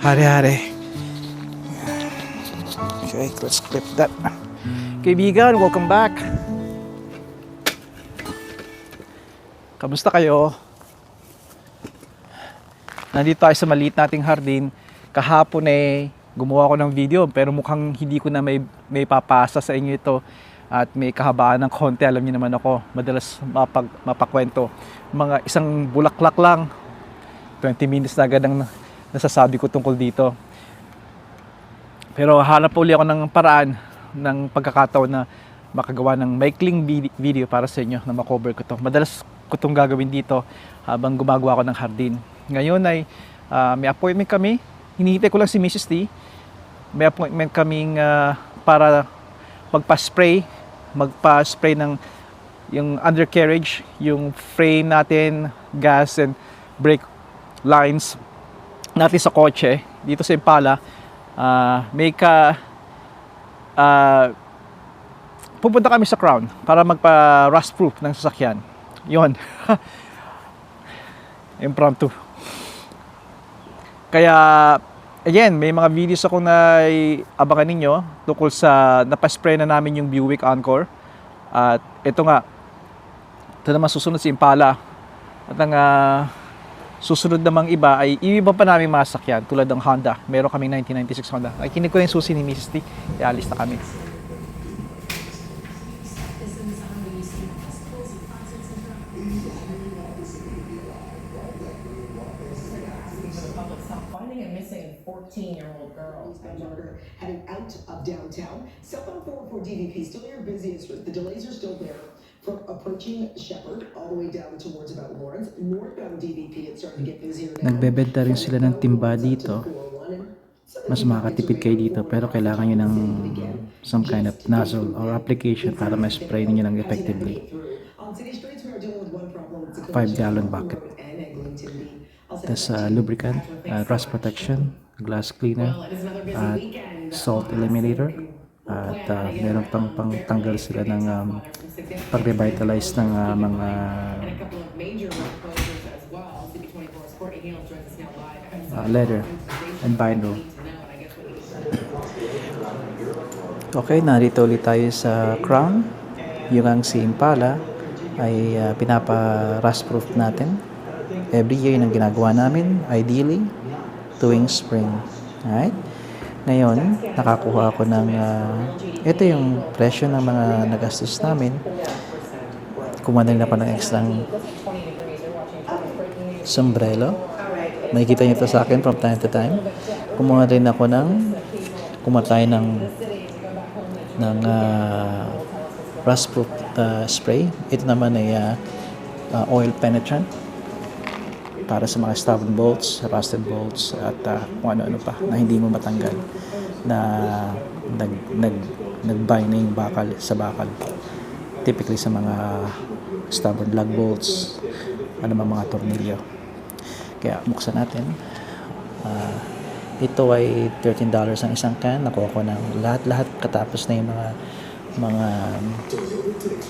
Hare-hare. Okay, let's clip that. Kaibigan, welcome back. Kamusta kayo? Nandito tayo sa maliit nating hardin. Kahapon gumawa ko ng video pero mukhang hindi ko na may papasa sa inyo ito. At may kahabaan ng konti, alam niyo naman ako, madalas mapakwento. Mga isang bulaklak lang, 20 minutes na agad ang nasasabi ko tungkol dito. Pero hanap uli ako ng paraan, ng pagkakataon na makagawa ng maikling video para sa inyo na makover ko to. Madalas ko itong gagawin dito habang gumagawa ko ng hardin. Ngayon ay may appointment kami. Hinihintay ko lang si Mrs. T. May appointment kaming para magpa-spray ng yung undercarriage, yung frame natin, gas and brake lines natin sa kotse dito sa Impala. Pupunta kami sa Crown para magpa-rust proof ng sasakyan. Yon. Impromptu. Kaya again, may mga videos ako na abangan ninyo tungkol sa napaspray na namin yung Buick Encore. At ito naman susunod si Impala. At ang susunod namang iba ay iba pa namin masakyan tulad ng Honda. Meron kaming 1996 Honda. Ay, kinig ko yung susi ni Mrs. T. Ialis na kami. Finding a missing 14-year-old girl. Murder heading out of downtown. Southbound 404 DVP still your busiest. The delays are still there from approaching Shepherd all the way down towards about Lawrence. Northbound DVP it's starting to get busier now. Nagbebenta rin sila ng timba dito. Mas makakatipid kayo dito pero kailangan nyo ng some kind of nozzle or application para ma-spray ninyo ng effectively. $5 bucket. Tapos lubricant, rust protection, glass cleaner, at salt eliminator. At meron pang tanggal sila ng pag-revitalize ng mga leather and vinyl. Okay, narito ulit tayo sa Crown. Yung ang si Impala ay pinapa-rust proof natin. Every year yung ginagawa namin, ideally, tuwing spring. Alright? Ngayon, nakakuha ako ng, ito yung presyo ng mga nagastos namin. Kumuha na rin ako ng extra sombrero. Makikita nyo ito sa akin from time to time. Kumuha tayo ng rust proof spray. Ito naman ay oil penetrant para sa mga stubborn bolts, rusted bolts at kung ano-ano pa na hindi mo matanggal na nag-bind na yung bakal sa bakal. Typically sa mga stubborn lug bolts, mga tornilyo. Kaya buksan natin. Ito ay $13 ang isang can. Nakuha ko ng lahat katapos na yung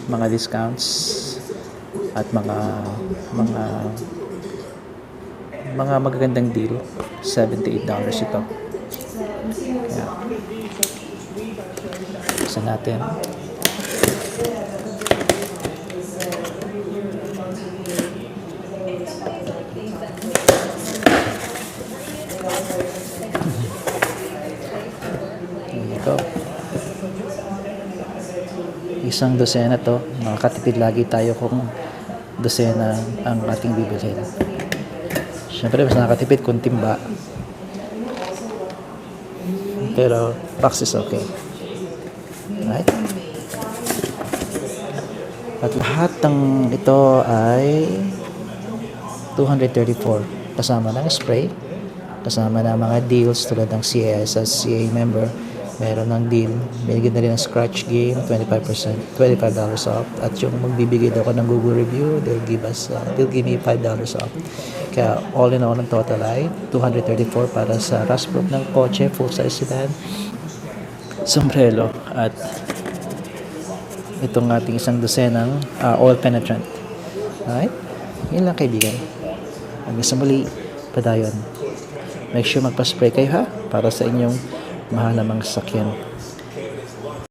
mga discounts at mga magagandang deal. $78 ito. Kaya buksan natin. Ito. Isang dosena to. Makakatipid lagi tayo kung dosena ang ating bibilhin. Siyempre, mas nakakatipid kung timba. Pero, box is okay. Right? At lahat ng ito ay $234. Kasama ng spray. Kasama ng mga deals tulad ng CAS as CA member. Meron ng deal. Binigyan na rin ng scratch game, $25 off. At yung magbibigay daw ako ng Google review, they'll give me $5 off. Kaya all in all, ang total ay $234 para sa rust proof ng kotse, full size sedan, sombrero, at itong ating isang dosenang oil penetrant. Alright? Yun lang kaibigan. Hanggang sa muli, padayon. make sure magpa-spray kayo ha, para sa inyong mahal na mga sasakyan.